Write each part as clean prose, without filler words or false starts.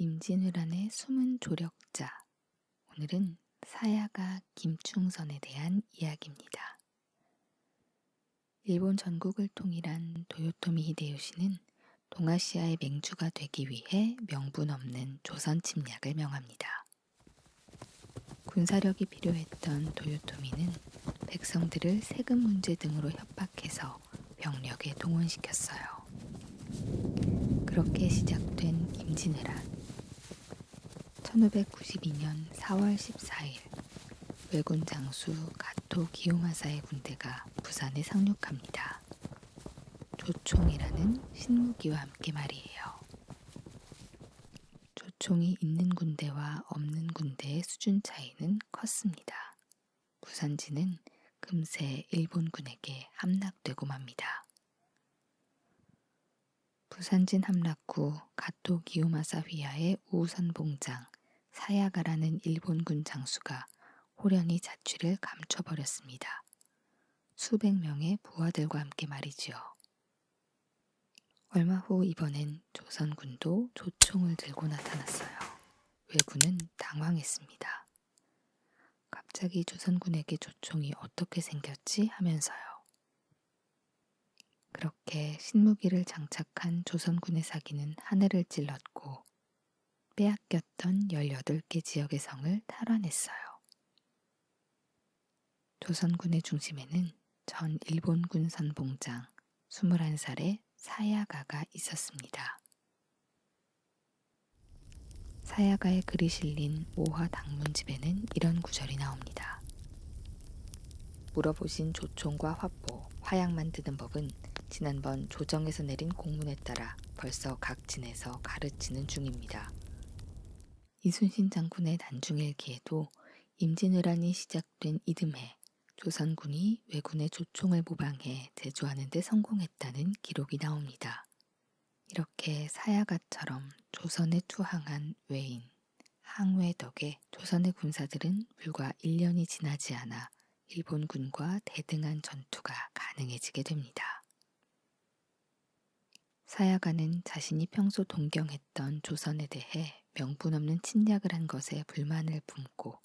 임진왜란의 숨은 조력자. 오늘은 사야가 김충선에 대한 이야기입니다. 일본 전국을 통일한 도요토미 히데요시는 동아시아의 맹주가 되기 위해 명분 없는 조선 침략을 명합니다. 군사력이 필요했던 도요토미는 백성들을 세금 문제 등으로 협박해서 병력에 동원시켰어요. 그렇게 시작된 임진왜란. 1592년 4월 14일 왜군 장수 가토 기요마사의 군대가 부산에 상륙합니다. 조총이라는 신무기와 함께 말이에요. 조총이 있는 군대와 없는 군대의 수준 차이는 컸습니다. 부산지는 금세 일본군에게 함락되고 맙니다. 부산진 함락 후 가토 기요마사 휘하의 우선봉장 사야가라는 일본군 장수가 호련히 자취를 감춰버렸습니다. 수백 명의 부하들과 함께 말이지요. 얼마 후 이번엔 조선군도 조총을 들고 나타났어요. 왜군은 당황했습니다. 갑자기 조선군에게 조총이 어떻게 생겼지 하면서요. 그렇게 신무기를 장착한 조선군의 사기는 하늘을 찔렀고 빼앗겼던 18개 지역의 성을 탈환했어요. 조선군의 중심에는 전 일본군 선봉장 21살의 사야가가 있었습니다. 사야가의 글이 실린 오화 당문집에는 이런 구절이 나옵니다. 물어보신 조총과 화포, 화약 만드는 법은 지난번 조정에서 내린 공문에 따라 벌써 각 진에서 가르치는 중입니다. 이순신 장군의 난중일기에도 임진왜란이 시작된 이듬해 조선군이 왜군의 조총을 모방해 제조하는 데 성공했다는 기록이 나옵니다. 이렇게 사야가처럼 조선에 투항한 왜인, 항외 덕에 조선의 군사들은 불과 1년이 지나지 않아 일본군과 대등한 전투가 가능해지게 됩니다. 사야가는 자신이 평소 동경했던 조선에 대해 명분 없는 침략을 한 것에 불만을 품고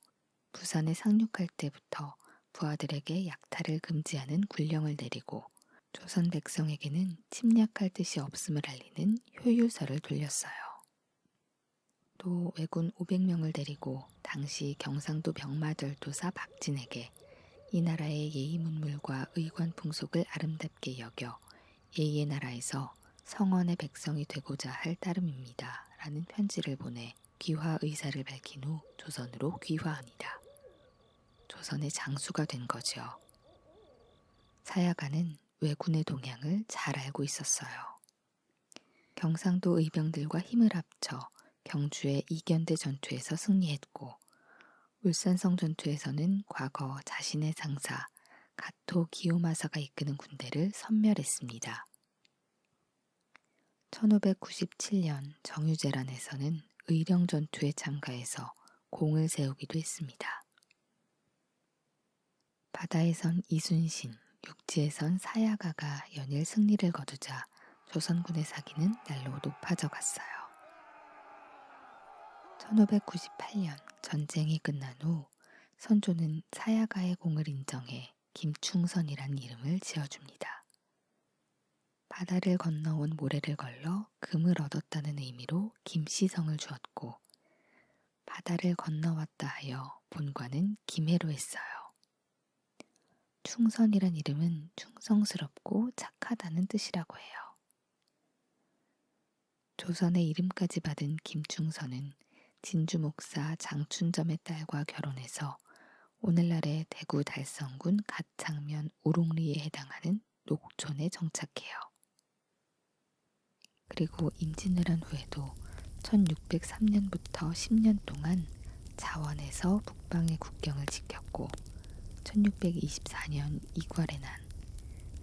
부산에 상륙할 때부터 부하들에게 약탈을 금지하는 군령을 내리고 조선 백성에게는 침략할 뜻이 없음을 알리는 효유서를 돌렸어요. 또 왜군 500명을 데리고 당시 경상도 병마절도사 박진에게 이 나라의 예의 문물과 의관 풍속을 아름답게 여겨 예의의 나라에서 성원의 백성이 되고자 할 따름입니다. 라는 편지를 보내 귀화 의사를 밝힌 후 조선으로 귀화합니다. 조선의 장수가 된 거죠. 사야가는 왜군의 동향을 잘 알고 있었어요. 경상도 의병들과 힘을 합쳐 경주의 이견대 전투에서 승리했고 울산성 전투에서는 과거 자신의 상사 가토 기요마사가 이끄는 군대를 섬멸했습니다. 1597년 정유재란에서는 의령 전투에 참가해서 공을 세우기도 했습니다. 바다에선 이순신, 육지에선 사야가가 연일 승리를 거두자 조선군의 사기는 날로 높아져 갔어요. 1598년 전쟁이 끝난 후 선조는 사야가의 공을 인정해 김충선이란 이름을 지어줍니다. 바다를 건너온 모래를 걸러 금을 얻었다는 의미로 김씨성을 주었고 바다를 건너왔다 하여 본관은 김해로 했어요. 충선이란 이름은 충성스럽고 착하다는 뜻이라고 해요. 조선의 이름까지 받은 김충선은 진주 목사 장춘점의 딸과 결혼해서 오늘날의 대구 달성군 가창면 우롱리에 해당하는 녹촌에 정착해요. 그리고 임진왜란 후에도 1603년부터 10년 동안 자원에서 북방의 국경을 지켰고 1624년 이괄의 난,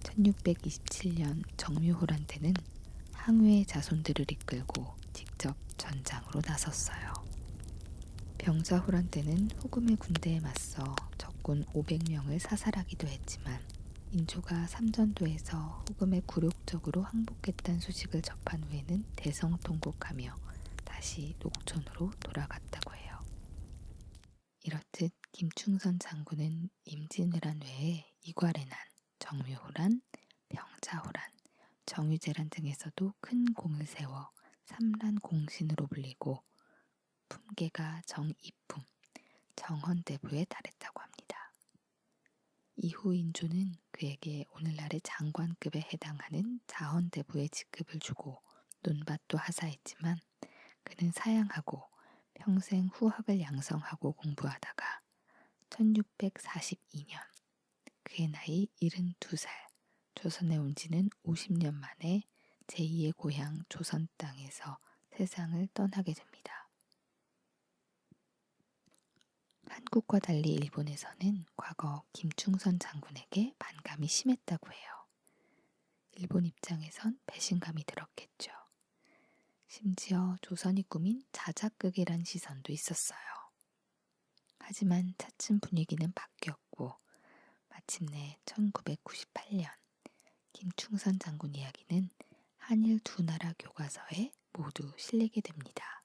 1627년 정묘호란 때는 항우의 자손들을 이끌고 직접 전장으로 나섰어요. 병자호란 때는 후금의 군대에 맞서 적군 500명을 사살하기도 했지만 인조가 삼전도에서 후금에 굴욕적으로 항복했다는 소식을 접한 후에는 대성통곡하며 다시 녹촌으로 돌아갔다고 해요. 이렇듯 김충선 장군은 임진왜란 외에 이괄해난, 정묘호란, 병자호란, 정유재란 등에서도 큰 공을 세워 삼란공신으로 불리고 품계가 정이품, 정헌대부에 달했다고 합니다. 이후 인조는 그에게 오늘날의 장관급에 해당하는 자헌대부의 직급을 주고 논밭도 하사했지만 그는 사양하고 평생 후학을 양성하고 공부하다가 1642년 그의 나이 72살 조선에 온 지는 50년 만에 제2의 고향 조선 땅에서 세상을 떠나게 됩니다. 한국과 달리 일본에서는 과거 김충선 장군에게 반감이 심했다고 해요. 일본 입장에선 배신감이 들었겠죠. 심지어 조선이 꾸민 자작극이란 시선도 있었어요. 하지만 차츰 분위기는 바뀌었고 마침내 1998년 김충선 장군 이야기는 한일 두 나라 교과서에 모두 실리게 됩니다.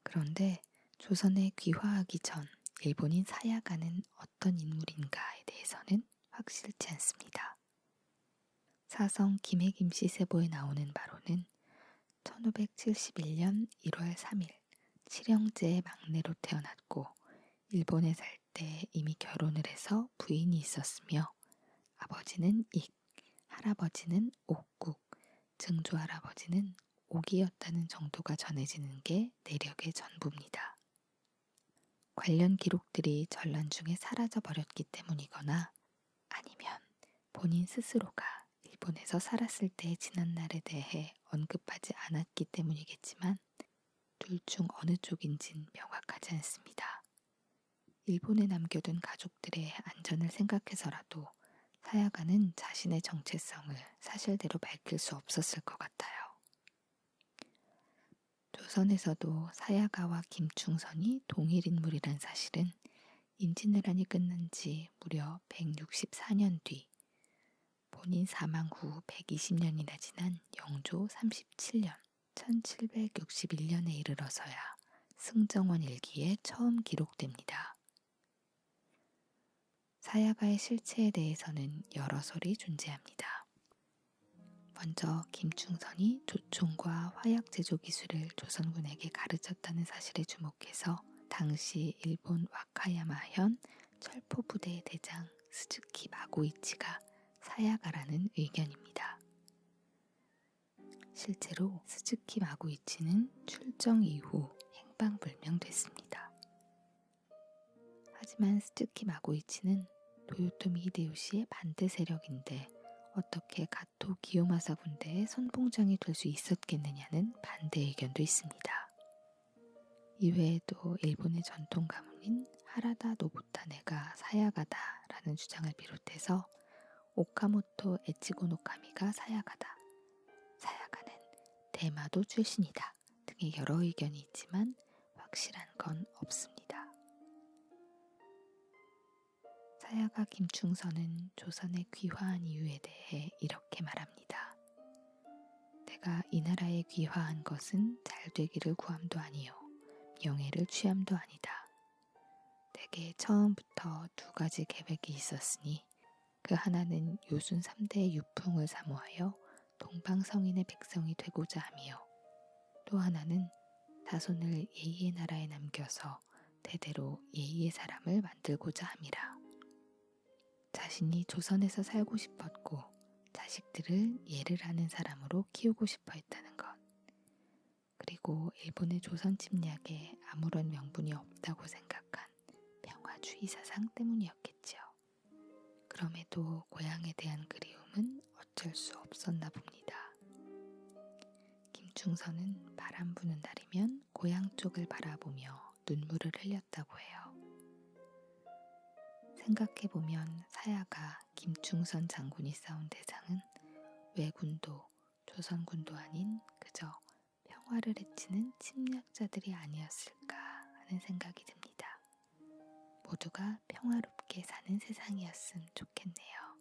그런데 조선에 귀화하기 전 일본인 사야가는 어떤 인물인가에 대해서는 확실치 않습니다. 사성 김해김씨 세보에 나오는 바로는 1571년 1월 3일 칠형제의 막내로 태어났고 일본에 살 때 이미 결혼을 해서 부인이 있었으며 아버지는 익, 할아버지는 옥국, 증조할아버지는 옥이었다는 정도가 전해지는 게 내력의 전부입니다. 관련 기록들이 전란 중에 사라져 버렸기 때문이거나 아니면 본인 스스로가 일본에서 살았을 때의 지난날에 대해 언급하지 않았기 때문이겠지만 둘 중 어느 쪽인진 명확하지 않습니다. 일본에 남겨둔 가족들의 안전을 생각해서라도 사야가는 자신의 정체성을 사실대로 밝힐 수 없었을 것 같아요. 조선에서도 사야가와 김충선이 동일 인물이란 사실은 임진왜란이 끝난 지 무려 164년 뒤 본인 사망 후 120년이나 지난 영조 37년 1761년에 이르러서야 승정원 일기에 처음 기록됩니다. 사야가의 실체에 대해서는 여러 설이 존재합니다. 먼저 김충선이 조총과 화약 제조 기술을 조선군에게 가르쳤다는 사실에 주목해서 당시 일본 와카야마현 철포부대의 대장 스즈키 마고이치가 사야가라는 의견입니다. 실제로 스즈키 마고이치는 출정 이후 행방불명됐습니다. 하지만 스즈키 마고이치는 도요토미 히데요시의 반대 세력인데 어떻게 가토 기요마사 군대의 선봉장이 될 수 있었겠느냐는 반대 의견도 있습니다. 이외에도 일본의 전통 가문인 하라다 노부타네가 사야가다라는 주장을 비롯해서 오카모토 에치고 노카미가 사야가다, 사야가는 대마도 출신이다 등의 여러 의견이 있지만 확실한 건 없습니다. 사야가 김충선은 조선에 귀화한 이유에 대해 이렇게 말합니다. 내가 이 나라에 귀화한 것은 잘 되기를 구함도 아니요 명예를 취함도 아니다. 내게 처음부터 두 가지 계획이 있었으니 그 하나는 요순 3대의 유풍을 사모하여 동방성인의 백성이 되고자 하며 또 하나는 자손을 예의의 나라에 남겨서 대대로 예의의 사람을 만들고자 함이라. 자신이 조선에서 살고 싶었고 자식들을 예를 하는 사람으로 키우고 싶어 했다는 것. 그리고 일본의 조선 침략에 아무런 명분이 없다고 생각한 평화주의 사상 때문이었겠지요. 그럼에도 고향에 대한 그리움은 어쩔 수 없었나 봅니다. 김충선은 바람 부는 날이면 고향 쪽을 바라보며 눈물을 흘렸다고 해요. 생각해보면 사야가 김충선 장군이 싸운 대상은 왜군도 조선군도 아닌 그저 평화를 해치는 침략자들이 아니었을까 하는 생각이 듭니다. 모두가 평화롭게 사는 세상이었음 좋겠네요.